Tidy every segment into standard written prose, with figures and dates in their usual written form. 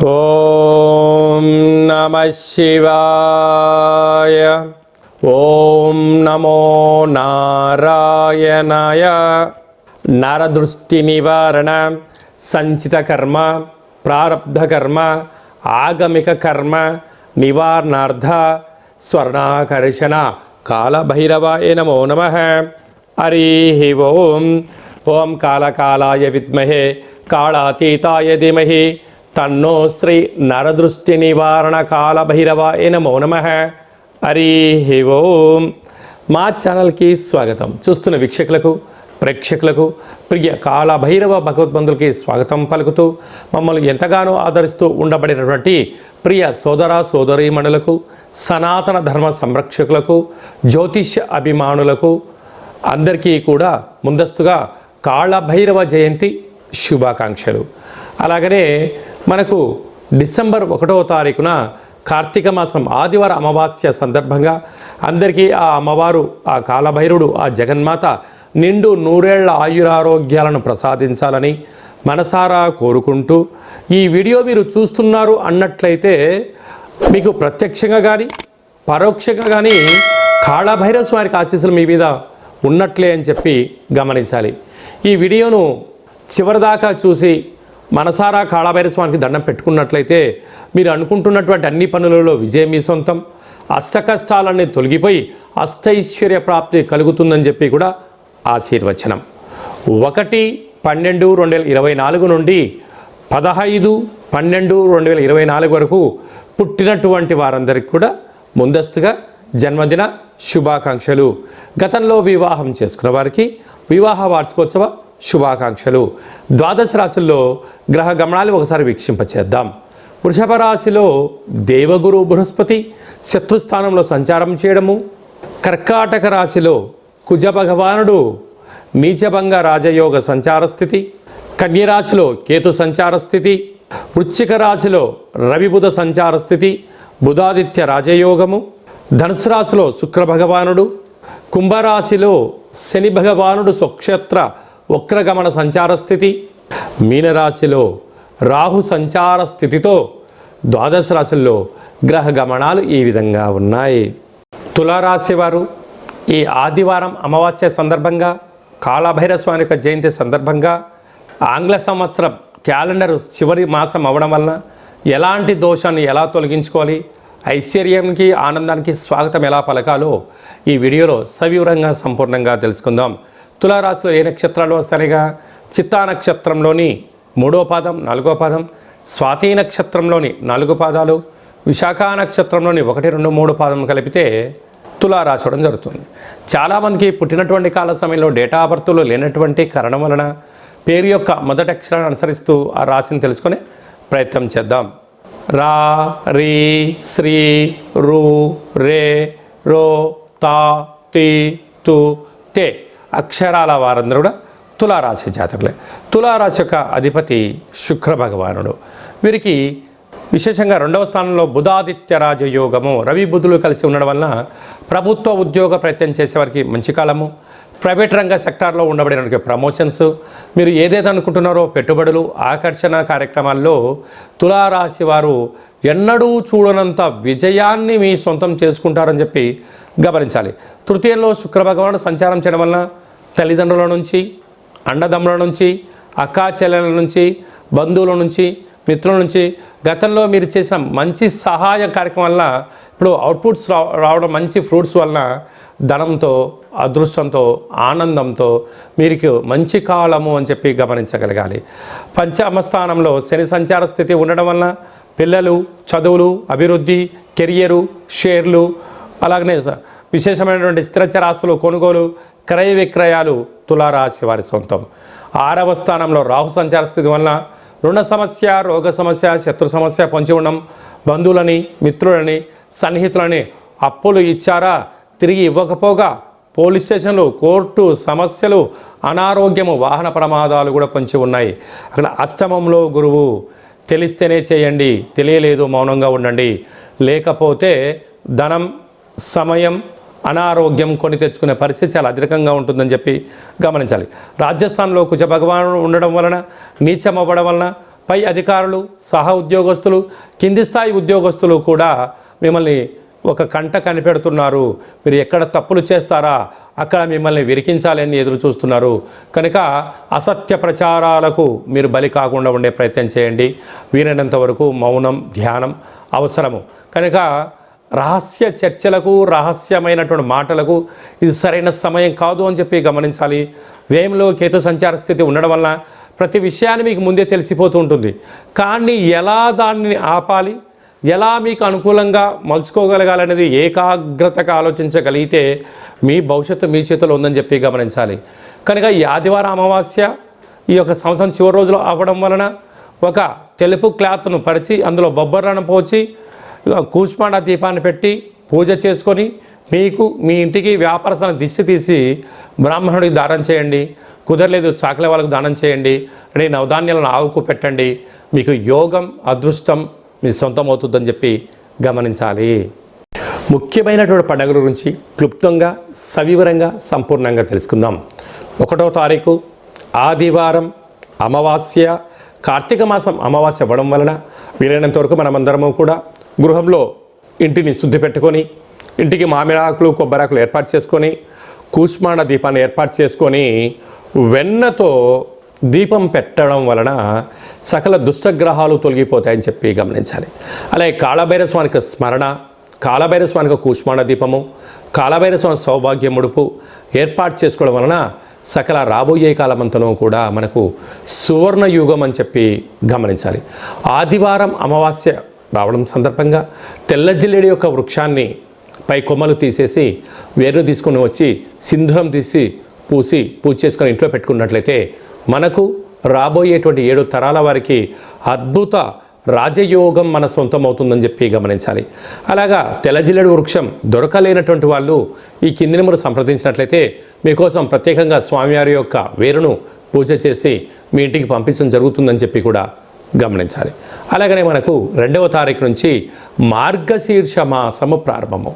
ఓం నమః శివాయ. ఓం నమో నారాయణాయ. నరదృష్టి నివారణ, సంచిత కర్మ, ప్రారబ్ధ కర్మ, ఆగమిక కర్మ నివారణార్థ స్వర్ణాకర్షణ కాళభైరవాయ నమో నమః. హరి ఓం. ఓం కాళకాలాయ విద్మహే కాళాతీతాయ ధీమహి తన్నో శ్రీ నరదృష్టి నివారణ కాళభైరవాయ నమో నమః. హరి ఓం. మా ఛానల్కి స్వాగతం. చూస్తున్న వీక్షకులకు, ప్రేక్షకులకు, ప్రియ కాళభైరవ భగవద్బంధులకి స్వాగతం పలుకుతూ మమ్మల్ని ఎంతగానో ఆదరిస్తూ ఉండబడినటువంటి ప్రియ సోదర సోదరీమణులకు, సనాతన ధర్మ సంరక్షకులకు, జ్యోతిష్య అభిమానులకు అందరికీ కూడా ముందస్తుగా కాళభైరవ జయంతి శుభాకాంక్షలు. అలాగనే మనకు డిసెంబర్ 1వ తారీఖున కార్తీక మాసం ఆదివార అమావాస్య సందర్భంగా అందరికీ ఆ అమ్మవారు, ఆ కాళభైరుడు, ఆ జగన్మాత నిండు నూరేళ్ల ఆయురారోగ్యాలను ప్రసాదించాలని మనసారా కోరుకుంటూ, ఈ వీడియో మీరు చూస్తున్నారు అన్నట్లయితే మీకు ప్రత్యక్షంగా కానీ పరోక్షంగా కానీ కాళభైరవ స్వామికి ఆశీస్సులు మీ మీద ఉన్నట్లే అని చెప్పి గమనించాలి. ఈ వీడియోను చివరిదాకా చూసి మనసారా కాళభైరవ స్వామికి దండం పెట్టుకున్నట్లయితే మీరు అనుకుంటున్నటువంటి అన్ని పనులలో విజయం మీ సొంతం, అష్టకష్టాలన్నీ తొలగిపోయి అష్టైశ్వర్య ప్రాప్తి కలుగుతుందని చెప్పి కూడా ఆశీర్వచనం. 1/12/2024 నుండి 15/12/2024 వరకు పుట్టినటువంటి వారందరికీ కూడా ముందస్తుగా జన్మదిన శుభాకాంక్షలు. గతంలో వివాహం చేసుకున్న వారికి వివాహ వార్షికోత్సవ శుభాకాంక్షలు. ద్వాదశ రాశుల్లో గ్రహ గమనాలు ఒకసారి వీక్షింపచేద్దాం. వృషభ రాశిలో దేవగురు బృహస్పతి శత్రుస్థానంలో సంచారం చేయడము. కర్కాటక రాశిలో కుజ భగవానుడు నీచభంగ రాజయోగ సంచార స్థితి. కన్యరాశిలో కేతు సంచార స్థితి. వృశ్చిక రాశిలో రవి బుధ సంచార స్థితి, బుధాదిత్య రాజయోగము. ధనుసు రాశిలో శుక్ర భగవానుడు. కుంభరాశిలో శని భగవానుడు స్వక్షేత్ర వక్రగమన సంచార స్థితి. మీనరాశిలో రాహు సంచార స్థితితో ద్వాదశ రాశుల్లో గ్రహ గమనాలు ఈ విధంగా ఉన్నాయి. తులారాశి వారు ఈ ఆదివారం అమావాస్య సందర్భంగా, కాళభైరవ స్వామి యొక్క జయంతి సందర్భంగా, ఆంగ్ల సంవత్సరం క్యాలెండర్ చివరి మాసం అవ్వడం వలన ఎలాంటి దోషాన్ని ఎలా తొలగించుకోవాలి, ఐశ్వర్యానికి ఆనందానికి స్వాగతం ఎలా పలకాలో ఈ వీడియోలో సవివరంగా సంపూర్ణంగా తెలుసుకుందాం. తులారాశిలో ఏ నక్షత్రాలు వస్తాయిగా? చిత్తా నక్షత్రంలోని 3వ పాదం, 4వ పాదం, స్వాతి నక్షత్రంలోని 4 పాదాలు, విశాఖ నక్షత్రంలోని 1, 2, 3 పాదం కలిపితే తులారాశి అవడం జరుగుతుంది. చాలామందికి పుట్టినటువంటి కాల సమయంలో డేటా ఆఫ్ బర్త్లో లేనటువంటి కారణం వలన పేరు యొక్క మొదటి అక్షరాన్ని అనుసరిస్తూ ఆ రాశిని తెలుసుకునే ప్రయత్నం చేద్దాం. రా, రీ, శ్రీ, రు, రే, రో, తా, తి, తు, తే అక్షరాల వారందరూ కూడా తులారాశి జాతకులే. తులారాశి యొక్క అధిపతి శుక్ర భగవానుడు. వీరికి విశేషంగా 2వ స్థానంలో బుధాదిత్య రాజయోగము, రవి బుధులు కలిసి ఉండడం వలన ప్రభుత్వ ఉద్యోగ ప్రయత్నం చేసేవారికి మంచి కాలము. ప్రైవేట్ రంగ సెక్టార్లో ఉండబడిన ప్రమోషన్స్, మీరు ఏదైతే అనుకుంటున్నారో పెట్టుబడులు, ఆకర్షణ కార్యక్రమాల్లో తులారాశి వారు ఎన్నడూ చూడనంత విజయాన్ని మీ సొంతం చేసుకుంటారని చెప్పి గమనించాలి. తృతీయంలో శుక్ర భగవానుడు సంచారం చేయడం వలన తల్లిదండ్రుల నుంచి, అన్నదమ్ముల నుంచి, అక్కా చెల్లెల నుంచి, బంధువుల నుంచి, మిత్రుల నుంచి గతంలో మీరు చేసిన మంచి సహాయ కార్యక్రమం వల్ల ఇప్పుడు అవుట్పుట్స్ రావడం, మంచి ఫ్రూట్స్ వలన ధనంతో, అదృష్టంతో, ఆనందంతో మీకు మంచి కాలము అని చెప్పి గమనించగలగాలి. పంచమ స్థానంలో శని సంచార స్థితి ఉండడం వలన పిల్లలు, చదువులు, అభివృద్ధి, కెరియరు, షేర్లు, అలాగనే విశేషమైనటువంటి స్థిరచరాస్తులు కొనుగోలు, క్రయ విక్రయాలు తులారాశి వారి సొంతం. 6వ స్థానంలో రాహు సంచార స్థితి వలన రుణ సమస్య, రోగ సమస్య, శత్రు సమస్య పొంచి ఉండడం, బంధువులని, మిత్రులని, సన్నిహితులని అప్పులు ఇచ్చారా తిరిగి ఇవ్వకపోగా పోలీస్ స్టేషన్లు, కోర్టు సమస్యలు, అనారోగ్యము, వాహన ప్రమాదాలు కూడా పొంచి ఉన్నాయి. అక్కడ అష్టమంలో గురువు. తెలిస్తేనే చేయండి, తెలియలేదు మౌనంగా ఉండండి, లేకపోతే ధనం, సమయం, అనారోగ్యం కొని తెచ్చుకునే పరిస్థితి చాలా అధికంగా ఉంటుందని చెప్పి గమనించాలి. రాజస్థాన్లో కుజ భగవానుడు ఉండడం వలన, నీచం అవ్వడం వలన పై అధికారులు, సహా ఉద్యోగస్తులు, కింది స్థాయి ఉద్యోగస్తులు కూడా మిమ్మల్ని ఒక కంట కనిపెడుతున్నారు. మీరు ఎక్కడ తప్పులు చేస్తారా అక్కడ మిమ్మల్ని విరికించాలని ఎదురు చూస్తున్నారు. కనుక అసత్య ప్రచారాలకు మీరు బలి కాకుండా ఉండే ప్రయత్నం చేయండి. వీలైనంత వరకు మౌనం, ధ్యానం అవసరము. కనుక రహస్య చర్చలకు, రహస్యమైనటువంటి మాటలకు ఇది సరైన సమయం కాదు అని చెప్పి గమనించాలి. వ్యయంలో కేతు సంచార స్థితి ఉండడం వల్ల ప్రతి విషయాన్ని మీకు ముందే తెలిసిపోతూ ఉంటుంది. కానీ ఎలా దాన్ని ఆపాలి, ఎలా మీకు అనుకూలంగా మలుచుకోగలగాలనేది ఏకాగ్రతగా ఆలోచించగలిగితే మీ భవిష్యత్తు మీ చేతిలో ఉందని చెప్పి గమనించాలి. కనుక ఈ ఆదివారం అమావాస్య ఈ యొక్క సంవత్సరం చివరి రోజులో అవ్వడం వలన ఒక తెలుపు క్లాత్ను పరిచి అందులో బొబ్బర్లను పోచి కూష్మాండ దీపాన్ని పెట్టి పూజ చేసుకొని మీకు మీ ఇంటికి వ్యాపారస్థానం దిష్టి తీసి బ్రాహ్మణుడికి దానం చేయండి. కుదరలేదు చాకలి వాళ్ళకు దానం చేయండి. నవధాన్యాలను ఆవుకు పెట్టండి. మీకు యోగం, అదృష్టం మీ సొంతం అవుతుందని చెప్పి గమనించాలి. ముఖ్యమైనటువంటి పండుగల గురించి క్లుప్తంగా, సవివరంగా, సంపూర్ణంగా తెలుసుకుందాం. 1వ తారీఖు ఆదివారం అమావాస్య, కార్తీక మాసం అమావాస్య అవ్వడం వలన వీలైనంత వరకు మనమందరము కూడా గృహంలో ఇంటిని శుద్ధి పెట్టుకొని, ఇంటికి మామిడాకులు, కొబ్బరాకులు ఏర్పాటు చేసుకొని, కూష్మాండ దీపాన్ని ఏర్పాటు చేసుకొని వెన్నతో దీపం పెట్టడం వలన సకల దుష్టగ్రహాలు తొలగిపోతాయని చెప్పి గమనించాలి. అలాగే కాళభైరవ స్వామికి స్మరణ, కాళభైరవ స్వామికి కూష్మాండ దీపము, కాళభైరవ స్వామి సౌభాగ్య ముడుపు ఏర్పాటు చేసుకోవడం వలన సకల రాబోయే కాలమంతను కూడా మనకు సువర్ణ యుగం అని చెప్పి గమనించాలి. ఆదివారం అమావాస్య రావడం సందర్భంగా తెల్ల జిల్లేడు యొక్క వృక్షాన్ని పై కొమ్మలు తీసేసి వేరు తీసుకొని వచ్చి సింధూరం తీసి పూసి పూజ చేసుకొని ఇంట్లో పెట్టుకున్నట్లయితే మనకు రాబోయేటువంటి 7 తరాల వారికి అద్భుత రాజయోగం మన సొంతం అవుతుందని చెప్పి గమనించాలి. అలాగా తెల్ల జిల్లేడు వృక్షం దొరకలేనటువంటి వాళ్ళు ఈ కింది నెంబరు సంప్రదించినట్లయితే మీకోసం ప్రత్యేకంగా స్వామివారి యొక్క వేరును పూజ చేసి మీ ఇంటికి పంపించడం జరుగుతుందని చెప్పి కూడా గమనించాలి. అలాగనే మనకు 2వ తారీఖు నుంచి మార్గశీర్ష మాసము ప్రారంభము.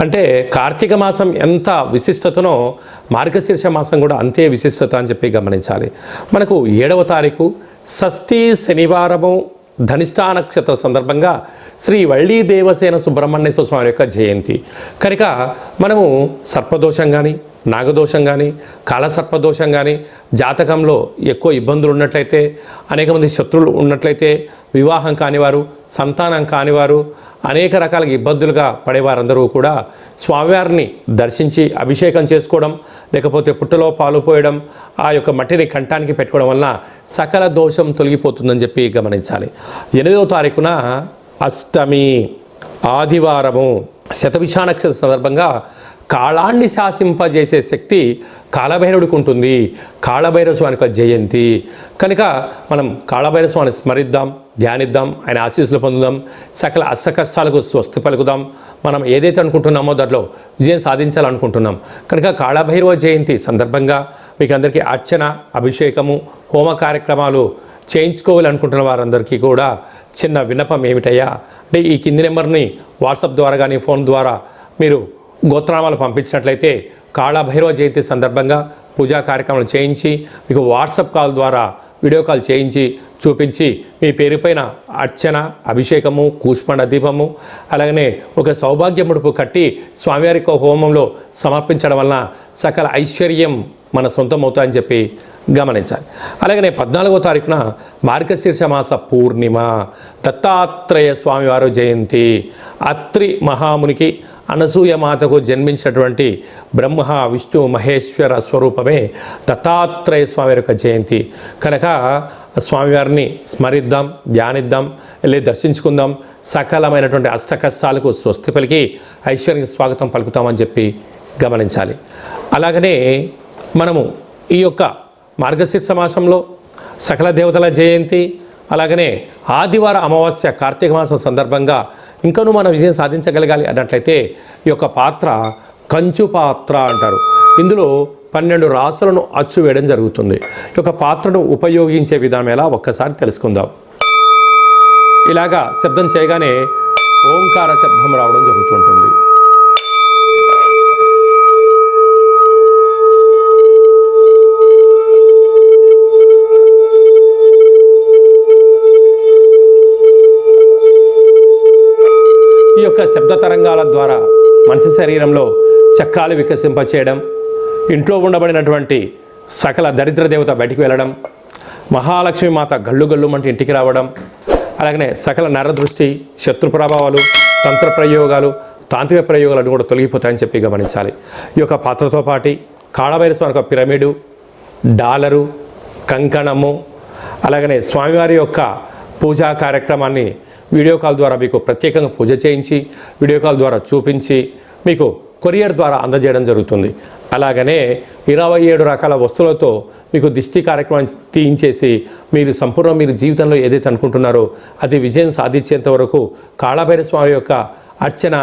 అంటే కార్తీక మాసం ఎంత విశిష్టతనో మార్గశీర్ష మాసం కూడా అంతే విశిష్టత అని చెప్పి గమనించాలి. మనకు 7వ తారీఖు షష్ఠి శనివారము ధనిష్టా నక్షత్ర సందర్భంగా శ్రీ వళ్ళీ దేవసేన సుబ్రహ్మణ్యేశ్వర స్వామి యొక్క జయంతి. కనుక మనము సర్పదోషం కానీ, నాగదోషం కానీ, కాలసర్పదోషం కానీ, జాతకంలో ఎక్కువ ఇబ్బందులు ఉన్నట్లయితే, అనేక మంది శత్రువులు ఉన్నట్లయితే, వివాహం కానివారు, సంతానం కానివారు, అనేక రకాల ఇబ్బందులుగా పడేవారందరూ కూడా స్వామివారిని దర్శించి అభిషేకం చేసుకోవడం, లేకపోతే పుట్టలో పాలు పోయడం, ఆ యొక్క మట్టిని కంఠానికి పెట్టుకోవడం వల్ల సకల దోషం తొలగిపోతుందని చెప్పి గమనించాలి. 8వ తారీఖున అష్టమి ఆదివారము శతభిషా నక్షత్ర సందర్భంగా కాళాన్ని శాసింపజేసే శక్తి కాళభైరవుడికి ఉంటుంది. కాళభైరవ స్వామి యొక్క జయంతి కనుక మనం కాళభైరవ స్వామిని స్మరిద్దాం, ధ్యానిద్దాం, ఆయన ఆశీస్సులు పొందుదాం, సకల అష్ట కష్టాలకు స్వస్తి పలుకుదాం. మనం ఏదైతే అనుకుంటున్నామో దాంట్లో విజయం సాధించాలనుకుంటున్నాం. కనుక కాళభైరవ జయంతి సందర్భంగా మీకు అందరికీ అర్చన, అభిషేకము, హోమ కార్యక్రమాలు చేయించుకోవాలనుకుంటున్న వారందరికీ కూడా చిన్న విన్నపం ఏమిటయ్యా అంటే ఈ కింది నెంబర్ని వాట్సాప్ ద్వారా కానీ ఫోన్ ద్వారా మీరు గోత్రనామాలు పంపించినట్లయితే కాళభైరవ జయంతి సందర్భంగా పూజా కార్యక్రమాలు చేయించి మీకు వాట్సాప్ కాల్ ద్వారా వీడియో కాల్ చేయించి చూపించి మీ పేరుపైన అర్చన, అభిషేకము, కూష్మాండ దీపము, అలాగనే ఒక సౌభాగ్య ముడుపు కట్టి స్వామివారి హోమంలో సమర్పించడం వలన సకల ఐశ్వర్యం మన సొంతం అవుతాయని చెప్పి గమనించాలి. అలాగనే 14వ తారీఖున మార్గశీర్ష మాస పూర్ణిమ దత్తాత్రేయ స్వామివారు జయంతి. అత్రి మహామునికి అనసూయ మాతకు జన్మించినటువంటి బ్రహ్మ విష్ణు మహేశ్వర స్వరూపమే దత్తాత్రేయ స్వామి యొక్క జయంతి. కనుక స్వామివారిని స్మరిద్దాం, ధ్యానిద్దాం, వెళ్ళి దర్శించుకుందాం. సకలమైనటువంటి అష్ట కష్టాలకు స్వస్తి పలికి ఐశ్వర్యానికి స్వాగతం పలుకుతామని చెప్పి గమనించాలి. అలాగనే మనము ఈ యొక్క మార్గశీర్ష మాసంలో సకల దేవతల జయంతి, అలాగనే ఆదివార అమావాస్య కార్తీక మాసం సందర్భంగా ఇంకనూ మనం విజయం సాధించగలగాలి అన్నట్లయితే ఈ యొక్క పాత్ర కంచు పాత్ర అంటారు. ఇందులో 12 రాసులను అచ్చు వేయడం జరుగుతుంది. ఈ యొక్క పాత్రను ఉపయోగించే విధానం ఎలా ఒక్కసారి తెలుసుకుందాం. ఇలాగా శబ్దం చేయగానే ఓంకార శబ్దం రావడం జరుగుతుంటుంది. శబ్ద తరంగాల ద్వారా మనిషి శరీరంలో చక్రాలు వికసింపచేయడం, ఇంట్లో ఉండబడినటువంటి సకల దరిద్ర దేవత బయటికి వెళ్ళడం, మహాలక్ష్మి మాత గల్లు గల్లుమంటే ఇంటికి రావడం, అలాగనే సకల నరదృష్టి, శత్రు ప్రభావాలు, తంత్ర ప్రయోగాలు, తాంత్రిక ప్రయోగాలు కూడా తొలగిపోతాయని చెప్పి గమనించాలి. ఈ యొక్క పాత్రతో పాటు కాళభైరస్వామి యొక్క పిరమిడు, డాలరు, కంకణము, అలాగనే స్వామివారి యొక్క పూజా కార్యక్రమాన్ని వీడియో కాల్ ద్వారా మీకు ప్రత్యేకంగా పూజ చేయించి వీడియో కాల్ ద్వారా చూపించి మీకు కొరియర్ ద్వారా అందజేయడం జరుగుతుంది. అలాగనే 27 రకాల వస్తువులతో మీకు దిష్టి కార్యక్రమం తీయించేసి మీరు జీవితంలో ఏదైతే అనుకుంటున్నారో అది విజయం సాధించేంత వరకు కాళభైరస్వామి యొక్క అర్చన,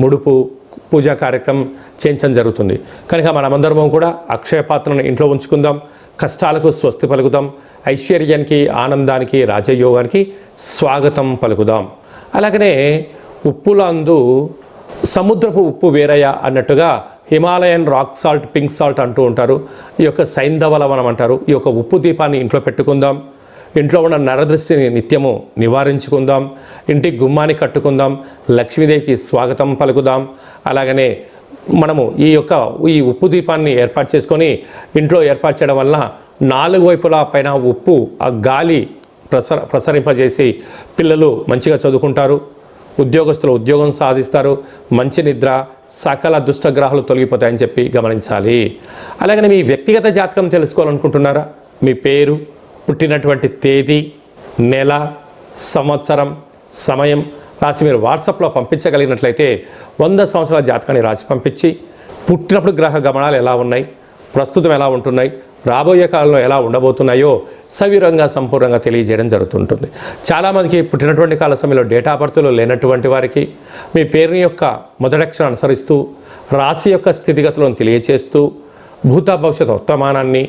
ముడుపు, పూజా కార్యక్రమం చేయించడం జరుగుతుంది. కనుక మనమందరము కూడా అక్షయ పాత్రను ఇంట్లో ఉంచుకుందాం, కష్టాలకు స్వస్తి పలుకుదాం, ఐశ్వర్యానికి, ఆనందానికి, రాజయోగానికి స్వాగతం పలుకుదాం. అలాగనే ఉప్పులందు సముద్రపు ఉప్పు వేరయ్య అన్నట్టుగా Himalayan rock salt, pink salt అంటూ ఉంటారు. ఈ యొక్క సైంధవ లవణం అంటారు. ఈ యొక్క ఉప్పు దీపాన్ని ఇంట్లో పెట్టుకుందాం. ఇంట్లో ఉన్న నరదృష్టిని నిత్యము నివారించుకుందాం. ఇంటి గుమ్మాన్ని కట్టుకుందాం. లక్ష్మీదేవికి స్వాగతం పలుకుదాం. అలాగనే మనము ఈ ఉప్పు దీపాన్ని ఏర్పాటు చేసుకొని ఇంట్లో ఏర్పాటు చేయడం వల్ల 4 వైపులా పైన ఉప్పు ఆ గాలి ప్రసరింపజేసి పిల్లలు మంచిగా చదువుకుంటారు, ఉద్యోగస్తులు ఉద్యోగం సాధిస్తారు, మంచి నిద్ర, సకల దుష్టగ్రహాలు తొలగిపోతాయని చెప్పి గమనించాలి. అలాగనే మీ వ్యక్తిగత జాతకం తెలుసుకోవాలనుకుంటున్నారా? మీ పేరు, పుట్టినటువంటి తేదీ, నెల, సంవత్సరం, సమయం రాసి మీరు వాట్సాప్లో పంపించగలిగినట్లయితే 100 సంవత్సరాల జాతకాన్ని రాసి పంపించి పుట్టినప్పుడు గ్రహ గమనాలు ఎలా ఉన్నాయి, ప్రస్తుతం ఎలా ఉంటున్నాయి, రాబోయే కాలంలో ఎలా ఉండబోతున్నాయో సవివరంగా సంపూర్ణంగా తెలియజేయడం జరుగుతుంటుంది. చాలామందికి పుట్టినటువంటి కాల సమయంలో డేటా బర్త్లు లేనటువంటి వారికి మీ పేరుని యొక్క మొదటక్షరం అనుసరిస్తూ రాశి యొక్క స్థితిగతులను తెలియచేస్తూ భూత భవిష్యత్ వర్తమానాన్ని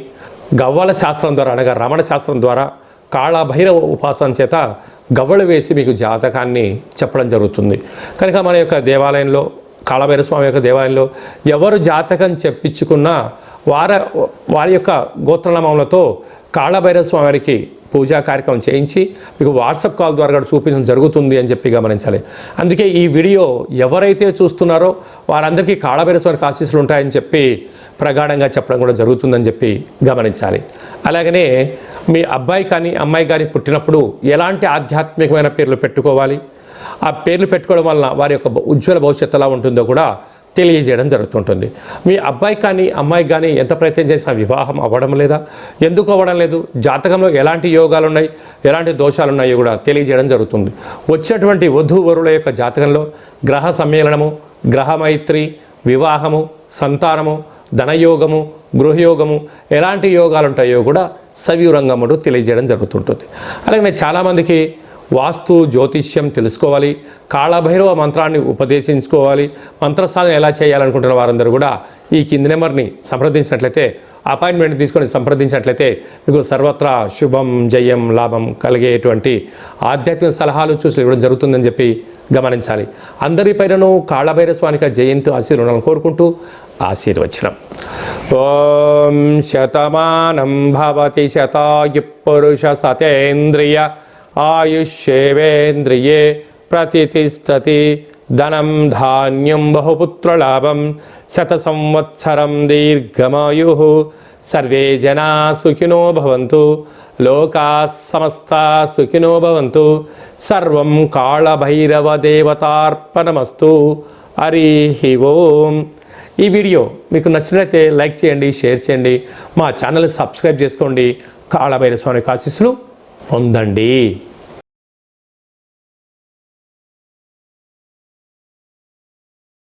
గవ్వల శాస్త్రం ద్వారా అనగా రమణ శాస్త్రం ద్వారా కాళభైరవ ఉపాసన చేత గవ్వలు వేసి మీకు జాతకాన్ని చెప్పడం జరుగుతుంది. కనుక మన యొక్క దేవాలయంలో, కాళభైరవ స్వామి యొక్క దేవాలయంలో ఎవరు జాతకం చెప్పించుకున్నా వారి యొక్క గోత్రనామములతో కాళభైరవ స్వామి వారికి పూజా కార్యక్రమం చేయించి మీకు వాట్సాప్ కాల్ ద్వారా కూడా చూపించడం జరుగుతుంది అని చెప్పి గమనించాలి. అందుకే ఈ వీడియో ఎవరైతే చూస్తున్నారో వారందరికీ కాళభైరవ స్వామికి ఆశీస్సులు ఉంటాయని చెప్పి ప్రగాఢంగా చెప్పడం కూడా జరుగుతుందని చెప్పి గమనించాలి. అలాగనే మీ అబ్బాయి కానీ అమ్మాయి కానీ పుట్టినప్పుడు ఎలాంటి ఆధ్యాత్మికమైన పేర్లు పెట్టుకోవాలి, ఆ పేర్లు పెట్టుకోవడం వలన వారి యొక్క ఉజ్వల భవిష్యత్తు ఎలా ఉంటుందో కూడా తెలియజేయడం జరుగుతుంటుంది. మీ అబ్బాయి కానీ అమ్మాయి కానీ ఎంత ప్రయత్నం చేసినా వివాహం అవ్వడం లేదా, ఎందుకు అవ్వడం లేదు, జాతకంలో ఎలాంటి యోగాలు ఉన్నాయి, ఎలాంటి దోషాలు ఉన్నాయో కూడా తెలియజేయడం జరుగుతుంది. వచ్చినటువంటి వధూవరుల యొక్క జాతకంలో గ్రహ సమ్మేళనము, గ్రహమైత్రి, వివాహము, సంతానము, ధనయోగము, గృహయోగము ఎలాంటి యోగాలు ఉంటాయో కూడా సవివరంగముడు తెలియజేయడం జరుగుతుంటుంది. అలాగే చాలామందికి వాస్తు, జ్యోతిష్యం తెలుసుకోవాలి, కాళభైరవ మంత్రాన్ని ఉపదేశించుకోవాలి, మంత్రసాధన ఎలా చేయాలనుకుంటున్న వారందరూ కూడా ఈ కింది నెంబర్ని సంప్రదించినట్లయితే, అపాయింట్మెంట్ తీసుకొని సంప్రదించినట్లయితే మీకు సర్వత్రా శుభం, జయం, లాభం కలిగేటువంటి ఆధ్యాత్మిక సలహాలు చూసి ఇవ్వడం జరుగుతుందని చెప్పి గమనించాలి. అందరిపైనను కాళభైరవ స్వామికి జయంతి ఆశీర్వాదాలను కోరుకుంటూ ఆశీర్వచనం. ఓం శతమానం భవతి శతాయు పురుష సతేంద్రియ ఆయుష్యేవేంద్రియే ప్రతిష్టతి ధనం ధాన్యం బహుపుత్రలాభం శత సంవత్సరం దీర్ఘమాయు సర్వే జనా సుఖినో భవంతు లోకా సమస్తా సుఖినో భవంతు సర్వం కాళభైరవ దేవతార్పణమస్తు. హరి ఓం. ఈ వీడియో మీకు నచ్చినట్లయితే లైక్ చేయండి, షేర్ చేయండి, మా ఛానల్ని సబ్స్క్రైబ్ చేసుకోండి. కాళభైరవ స్వామి ఆశీస్సులు పొందండి.